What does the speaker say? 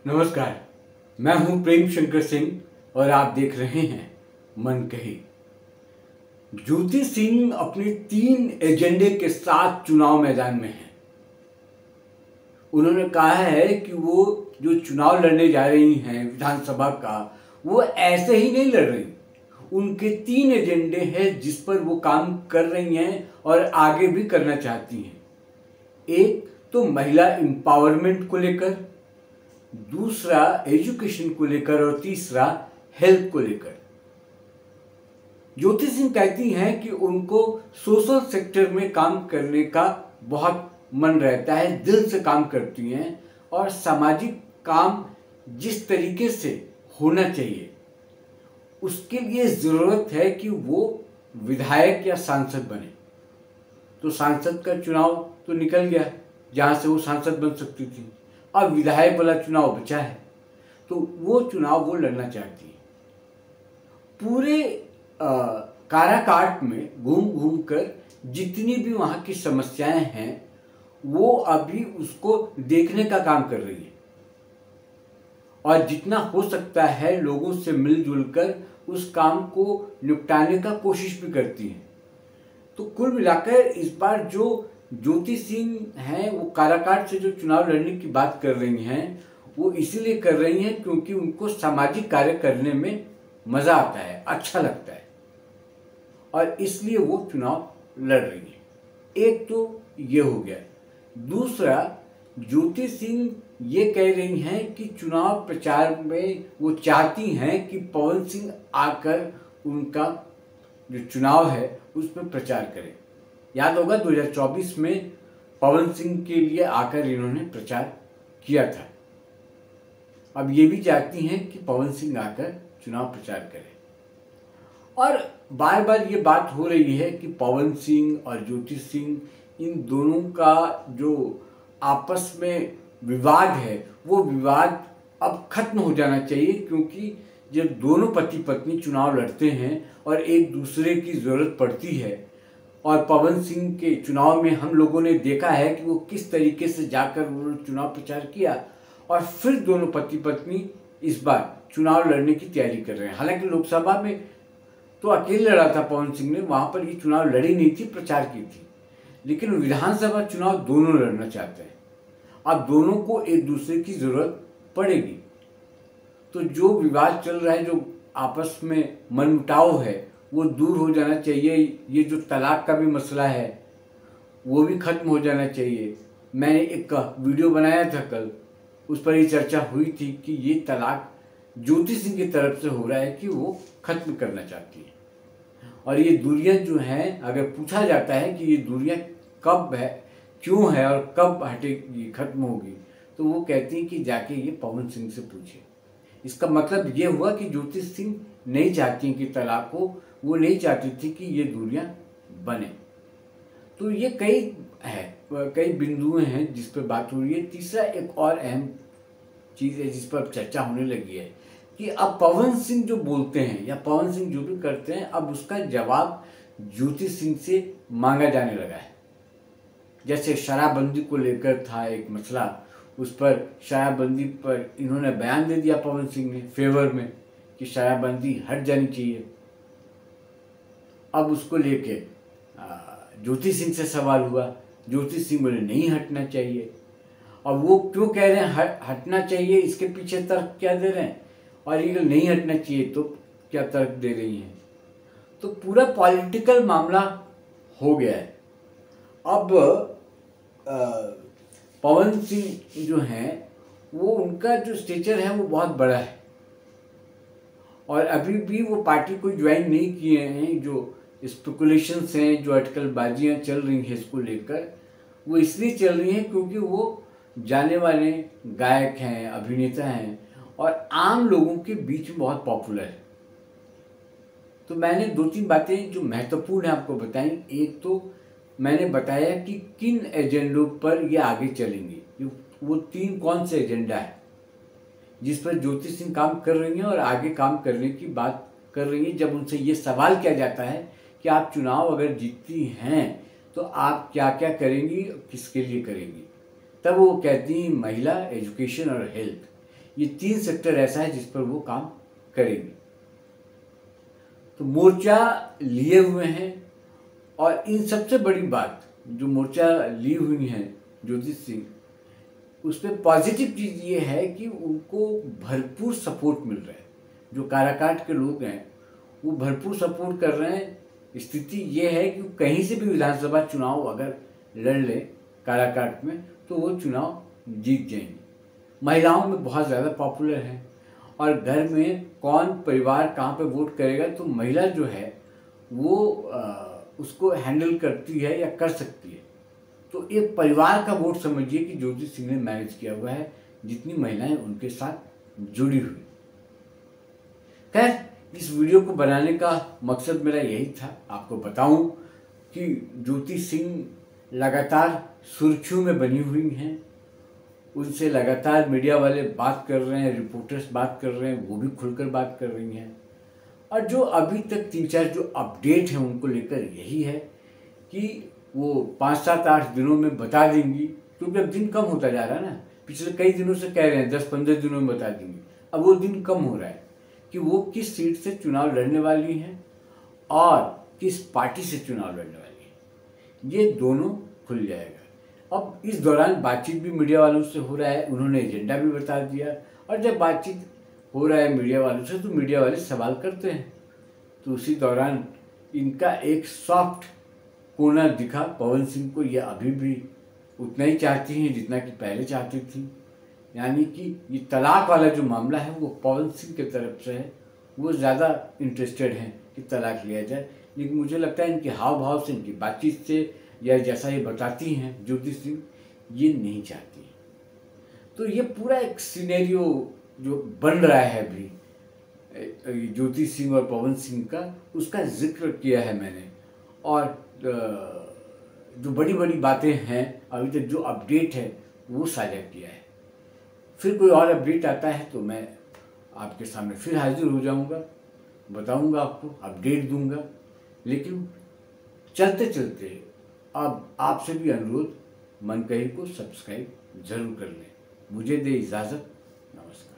नमस्कार, मैं हूं प्रेम शंकर सिंह और आप देख रहे हैं मन कही। ज्योति सिंह अपने 3 एजेंडे के साथ चुनाव मैदान में हैं। उन्होंने कहा है कि वो जो चुनाव लड़ने जा रही हैं विधानसभा का, वो ऐसे ही नहीं लड़ रही। उनके 3 एजेंडे हैं जिस पर वो काम कर रही हैं और आगे भी करना चाहती हैं। एक तो महिला एम्पावरमेंट को लेकर, दूसरा एजुकेशन को लेकर और तीसरा हेल्थ को लेकर। ज्योति सिंह कहती हैं कि उनको सोशल सेक्टर में काम करने का बहुत मन रहता है, दिल से काम करती हैं और सामाजिक काम जिस तरीके से होना चाहिए उसके लिए ज़रूरत है कि वो विधायक या सांसद बने। तो सांसद का चुनाव तो निकल गया जहाँ से वो सांसद बन सकती थी, अब विधायक वाला चुनाव बचा है, तो वो चुनाव वो लड़ना चाहती है। पूरे काराकाट में घूम घूम कर जितनी भी वहाँ की समस्याएं हैं वो अभी उसको देखने का काम कर रही है और जितना हो सकता है लोगों से मिलजुल कर उस काम को निपटाने का कोशिश भी करती है। तो कुल मिलाकर इस बार जो ज्योति सिंह हैं वो काराकाट से जो चुनाव लड़ने की बात कर रही हैं वो इसीलिए कर रही हैं क्योंकि उनको सामाजिक कार्य करने में मज़ा आता है, अच्छा लगता है और इसलिए वो चुनाव लड़ रही हैं। एक तो ये हो गया। दूसरा, ज्योति सिंह ये कह रही हैं कि चुनाव प्रचार में वो चाहती हैं कि पवन सिंह आकर उनका जो चुनाव है उसमें प्रचार करें। याद होगा 2024 में पवन सिंह के लिए आकर इन्होंने प्रचार किया था। अब ये भी चाहती हैं कि पवन सिंह आकर चुनाव प्रचार करें और बार बार ये बात हो रही है कि पवन सिंह और ज्योति सिंह इन दोनों का जो आपस में विवाद है वो विवाद अब खत्म हो जाना चाहिए, क्योंकि जब दोनों पति पत्नी चुनाव लड़ते हैं और एक दूसरे की ज़रूरत पड़ती है, और पवन सिंह के चुनाव में हम लोगों ने देखा है कि वो किस तरीके से जाकर उन्होंने चुनाव प्रचार किया और फिर दोनों पति पत्नी इस बार चुनाव लड़ने की तैयारी कर रहे हैं। हालांकि लोकसभा में तो अकेले लड़ा था पवन सिंह ने, वहाँ पर ये चुनाव लड़ी नहीं थी, प्रचार की थी, लेकिन विधानसभा चुनाव दोनों लड़ना चाहते हैं। अब दोनों को एक दूसरे की ज़रूरत पड़ेगी, तो जो विवाद चल रहा है, जो आपस में मनमुटाव है वो दूर हो जाना चाहिए। ये जो तलाक का भी मसला है वो भी खत्म हो जाना चाहिए। मैंने एक वीडियो बनाया था कल, उस पर ये चर्चा हुई थी कि ये तलाक ज्योति सिंह की तरफ से हो रहा है कि वो खत्म करना चाहती है। और ये दूरियां जो हैं, अगर पूछा जाता है कि ये दूरियां कब है, क्यों है और कब हटेगी, खत्म होगी, तो वो कहती हैं कि जाके ये पवन सिंह से पूछे। इसका मतलब ये हुआ कि ज्योति सिंह नहीं चाहती कि तलाक हो, वो नहीं चाहती थी कि ये दूरियां बने। तो ये कई बिंदु हैं जिस पर बात हो रही है। तीसरा एक और अहम चीज़ है जिस पर चर्चा होने लगी है कि अब पवन सिंह जो बोलते हैं या पवन सिंह जो भी करते हैं, अब उसका जवाब ज्योति सिंह से मांगा जाने लगा है। जैसे शराबबंदी को लेकर था एक मसला, उस पर शराबबंदी पर इन्होंने बयान दे दिया पवन सिंह ने फेवर में कि शराबबंदी हट जानी चाहिए। अब उसको लेके ज्योति सिंह से सवाल हुआ, ज्योति सिंह बोले नहीं हटना चाहिए। अब वो क्यों कह रहे हैं हटना चाहिए, इसके पीछे तर्क क्या दे रहे हैं, और ये नहीं हटना चाहिए तो क्या तर्क दे रही हैं। तो पूरा पॉलिटिकल मामला हो गया है। अब पवन सिंह जो हैं वो, उनका जो स्टेचर है वो बहुत बड़ा है और अभी भी वो पार्टी को ज्वाइन नहीं किए हैं। जो स्पेकुलेशंस हैं, जो अटकलबाजियाँ चल रही हैं इसको लेकर, वो इसलिए चल रही हैं क्योंकि वो जाने वाले गायक हैं, अभिनेता हैं और आम लोगों के बीच में बहुत पॉपुलर है। तो मैंने 2-3 बातें जो महत्वपूर्ण है आपको बताई। एक तो मैंने बताया कि किन एजेंडों पर ये आगे चलेंगी, वो 3 कौन से एजेंडा है जिस पर ज्योति सिंह काम कर रही हैं और आगे काम करने की बात कर रही हैं। जब उनसे ये सवाल किया जाता है कि आप चुनाव अगर जीतती हैं तो आप क्या क्या करेंगी, किसके लिए करेंगी, तब वो कहती हैं महिला, एजुकेशन और हेल्थ, ये 3 सेक्टर ऐसा है जिस पर वो काम करेंगे। तो मोर्चा लिए हुए हैं, और इन सबसे बड़ी बात जो मोर्चा ली हुई है ज्योति सिंह, उस पर पॉजिटिव चीज़ ये है कि उनको भरपूर सपोर्ट मिल रहा है। जो काराकाट के लोग हैं वो भरपूर सपोर्ट कर रहे हैं। स्थिति ये है कि कहीं से भी विधानसभा चुनाव अगर लड़ ले काराकाट में तो वो चुनाव जीत जाएंगे। महिलाओं में बहुत ज़्यादा पॉपुलर है, और घर में कौन परिवार कहाँ पे वोट करेगा तो महिला जो है वो उसको हैंडल करती है या कर सकती है। तो एक परिवार का वोट समझिए कि ज्योति सिंह ने मैनेज किया हुआ है, जितनी महिलाएं उनके साथ जुड़ी हुई। खैर, इस वीडियो को बनाने का मकसद मेरा यही था, आपको बताऊं कि ज्योति सिंह लगातार सुर्खियों में बनी हुई हैं। उनसे लगातार मीडिया वाले बात कर रहे हैं, रिपोर्टर्स बात कर रहे हैं, वो भी खुलकर बात कर रही हैं। और जो अभी तक 3-4 जो अपडेट हैं उनको लेकर यही है कि वो 5-7-8 दिनों में बता देंगी, क्योंकि अब दिन कम होता जा रहा है ना। पिछले कई दिनों से कह रहे हैं 10-15 दिनों में बता देंगी, अब वो दिन कम हो रहा है कि वो किस सीट से चुनाव लड़ने वाली हैं और किस पार्टी से चुनाव लड़ने वाली है, ये दोनों खुल जाएगा। अब इस दौरान बातचीत भी मीडिया वालों से हो रहा है, उन्होंने एजेंडा भी बता दिया। और जब बातचीत हो रहा है मीडिया वालों से तो मीडिया वाले सवाल करते हैं, तो उसी दौरान इनका एक सॉफ्ट कोना दिखा पवन सिंह को। ये अभी भी उतना ही चाहती हैं जितना कि पहले चाहती थी, यानी कि ये तलाक वाला जो मामला है वो पवन सिंह की तरफ से है, वो ज़्यादा इंटरेस्टेड हैं कि तलाक लिया जाए। लेकिन मुझे लगता है इनके हाव भाव से, इनकी बातचीत से, या जैसा ये बताती हैं ज्योति सिंह, ये नहीं चाहती। तो ये पूरा एक सिनेरियो जो बन रहा है अभी ज्योति सिंह और पवन सिंह का, उसका जिक्र किया है मैंने। और जो बड़ी बड़ी बातें हैं अभी तक, जो अपडेट है वो साझा किया है। फिर कोई और अपडेट आता है तो मैं आपके सामने फिर हाजिर हो जाऊंगा, बताऊंगा आपको, अपडेट दूंगा। लेकिन चलते चलते अब आपसे भी अनुरोध, मन कही को सब्सक्राइब जरूर कर लें। मुझे दे इजाज़त, नमस्कार।